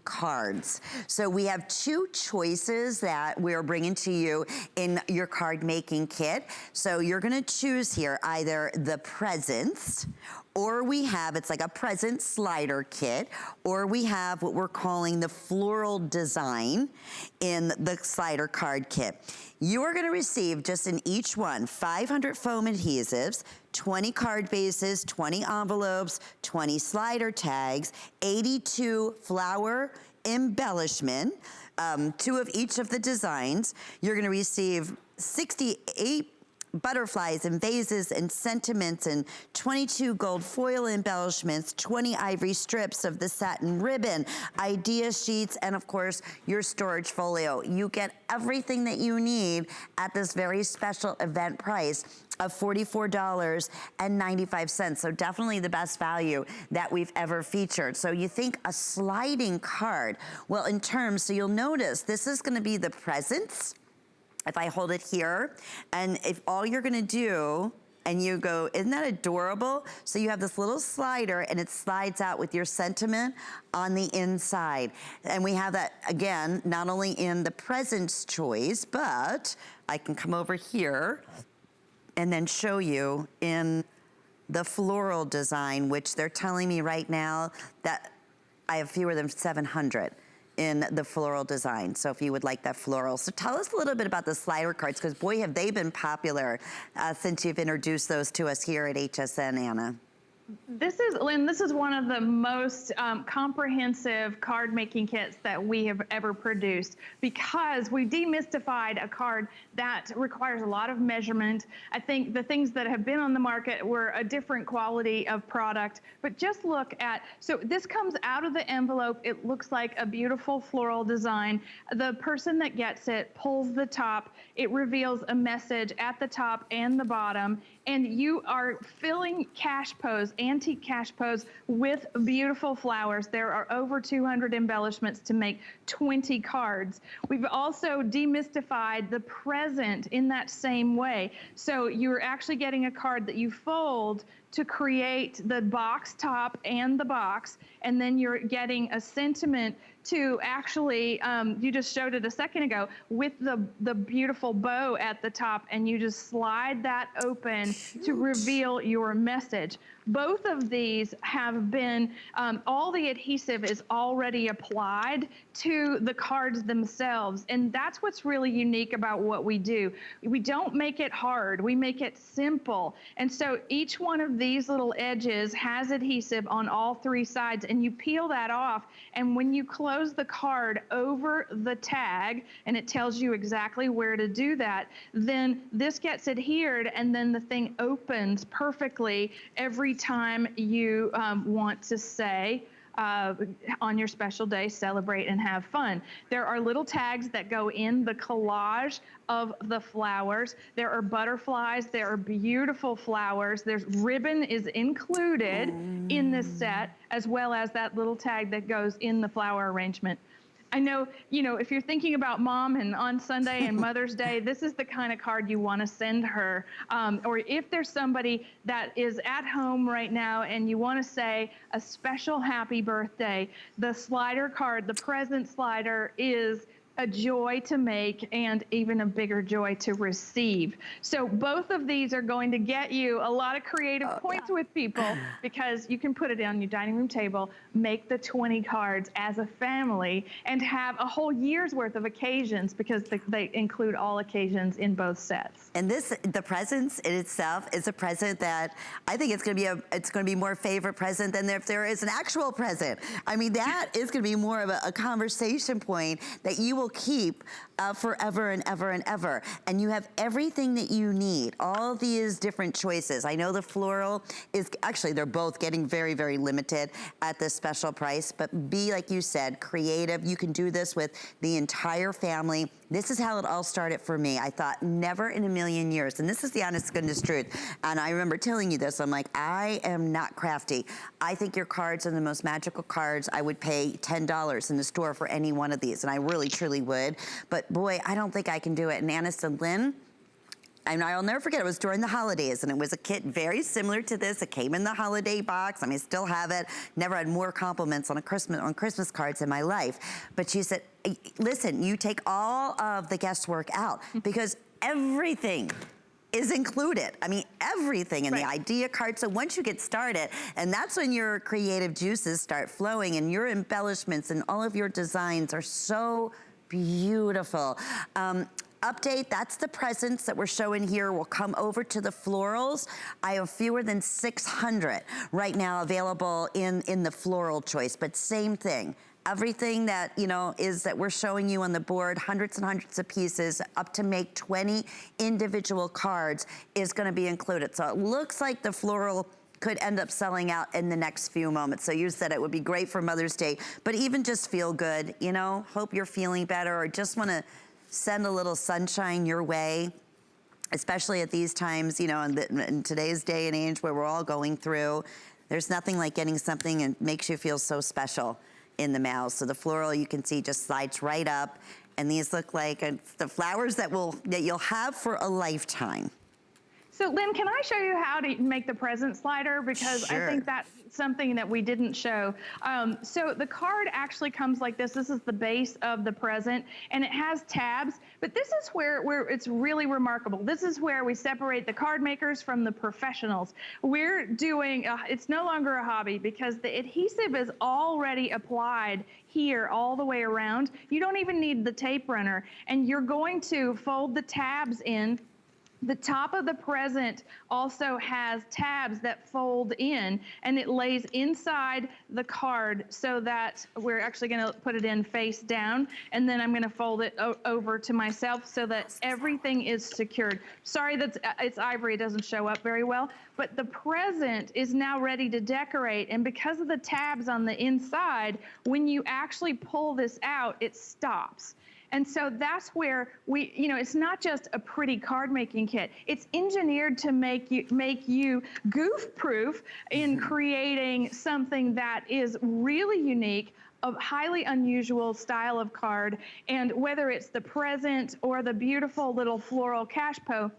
cards. So we have two choices that we're bringing to you in your card making kit. So you're gonna choose here either the presents, or we have, it's like a present slider kit, or we have what we're calling the floral design in the slider card kit. You are gonna receive just in each one 500 foam adhesives, 20 card bases, 20 envelopes, 20 slider tags, 82 flower embellishment, 2 of each of the designs. You're gonna receive 68 butterflies and vases and sentiments and 22 gold foil embellishments, 20 ivory strips of the satin ribbon, idea sheets, and of course, your storage folio. You get everything that you need at this very special event price of $44.95. So definitely the best value that we've ever featured. So you think a sliding card, well, in terms, so you'll notice this is gonna be the presents. If I hold it here, and if all you're gonna do, and you go, isn't that adorable? So you have this little slider and it slides out with your sentiment on the inside. And we have that, again, not only in the presents choice, but I can come over here and then show you in the floral design, which they're telling me right now that I have fewer than 700 in the floral design. So if you would like that floral. So tell us a little bit about the slider cards, because boy, have they been popular since you've introduced those to us here at HSN, Anna. This is, Lynn, this is one of the most comprehensive card making kits that we have ever produced, because we demystified a card that requires a lot of measurement. I think the things that have been on the market were a different quality of product, but just look at, so this comes out of the envelope. It looks like a beautiful floral design. The person that gets it pulls the top. It reveals a message at the top and the bottom, and you are filling cash pose, antique cash pose, with beautiful flowers. There are over 200 embellishments to make 20 cards. We've also demystified the present in that same way. So you're actually getting a card that you fold to create the box top and the box, and then you're getting a sentiment to actually, you just showed it a second ago, with the beautiful bow at the top, and you just slide that open to reveal your message. Both of these have been, all the adhesive is already applied to the cards themselves, and that's what's really unique about what we do. We don't make it hard, we make it simple. And so each one of these little edges has adhesive on all 3 sides, and you peel that off, and when you close the card over the tag, and it tells you exactly where to do that, then this gets adhered, and then the thing opens perfectly every time you want to say, on your special day, celebrate and have fun. There are little tags that go in the collage of the flowers. There are butterflies, there are beautiful flowers. There's ribbon is included in this set, as well as that little tag that goes in the flower arrangement. I know, you know, if you're thinking about mom and on Sunday and Mother's Day, this is the kind of card you want to send her. Or if there's somebody that is at home right now and you want to say a special happy birthday, the slider card, the present slider, is a joy to make and even a bigger joy to receive. So both of these are going to get you a lot of creative points with people, because you can put it on your dining room table, make the 20 cards as a family, and have a whole year's worth of occasions, because they include all occasions in both sets. And this, the presents in itself is a present that I think it's going to be more favorite present than if there is an actual present. I mean, that is going to be more of a conversation point that you will keep forever and ever and ever. And you have everything that you need, all these different choices. I know the floral is, actually they're both getting very, very limited at this special price, but be, like you said, creative. You can do this with the entire family. This is how it all started for me. I thought never in a million years, and this is the honest goodness truth, and I remember telling you this, I'm like, I am not crafty. I think your cards are the most magical cards. I would pay $10 in the store for any one of these, and I really, truly would. But boy, I don't think I can do it. And Anna said, Lynn, And I'll never forget, it was during the holidays, and it was a kit very similar to this. It came in the holiday box. I mean, I still have it. Never had more compliments on Christmas cards in my life. But she said, listen, you take all of the guesswork out because everything is included. I mean, everything in the idea card. So once you get started, and that's when your creative juices start flowing and your embellishments and all of your designs are so beautiful. Update, that's the presents that we're showing here. We'll come over to the florals. I have fewer than 600 right now available in the floral choice, but same thing. Everything that, you know, is that we're showing you on the board, hundreds and hundreds of pieces, up to make 20 individual cards is gonna be included. So it looks like the floral could end up selling out in the next few moments. So you said it would be great for Mother's Day, but even just feel good, you know, hope you're feeling better or just wanna send a little sunshine your way, especially at these times, you know, in today's day and age where we're all going through. There's nothing like getting something and makes you feel so special in the mail. So the floral, you can see, just slides right up, and these look like the flowers that you'll have for a lifetime. So Lynn, can I show you how to make the present slider? Because Sure. I think that's something that we didn't show. So the card actually comes like this. This is the base of the present, and it has tabs, but this is where it's really remarkable. This is where we separate the card makers from the professionals. We're doing, it's no longer a hobby because the adhesive is already applied here all the way around. You don't even need the tape runner, and you're going to fold the tabs in. The top of the present also has tabs that fold in, and it lays inside the card so that we're actually gonna put it in face down, and then I'm gonna fold it over to myself so that everything is secured. Sorry that it's ivory, it doesn't show up very well, but the present is now ready to decorate, and because of the tabs on the inside, when you actually pull this out, it stops. And so that's where we, you know, it's not just a pretty card making kit. It's engineered to make you goof-proof in creating something that is really unique, a highly unusual style of card. And whether it's the present or the beautiful little floral cashpo,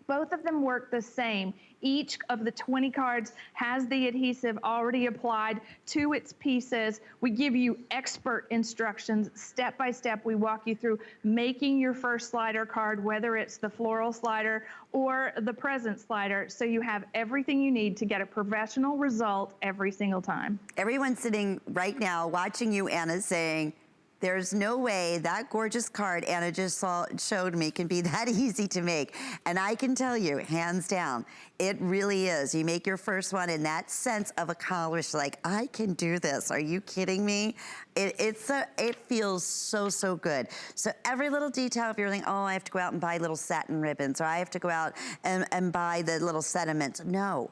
both of them work the same. Each of the 20 cards has the adhesive already applied to its pieces. We give you expert instructions. Step by step, we walk you through making your first slider card, whether it's the floral slider or the present slider, so you have everything you need to get a professional result every single time. Everyone's sitting right now watching you, Anna, saying, there's no way that gorgeous card Anna just showed me can be that easy to make. And I can tell you, hands down, it really is. You make your first one in that sense of accomplishment, like, I can do this. Are you kidding me? It feels so, so good. So every little detail, if you're thinking, oh, I have to go out and buy little satin ribbons, or I have to go out and buy the little sediments. No.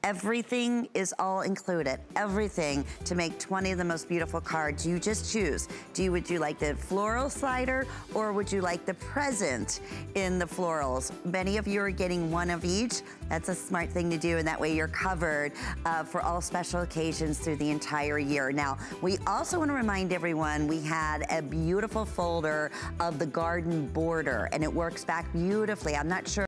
Everything is all included, everything to make 20 of the most beautiful cards. You just choose. Would you like the floral slider or would you like the present in the florals? Many of you are getting one of each. That's a smart thing to do, and that way you're covered for all special occasions through the entire year. Now, we also want to remind everyone we had a beautiful folder of the garden border, and it works back beautifully. I'm not sure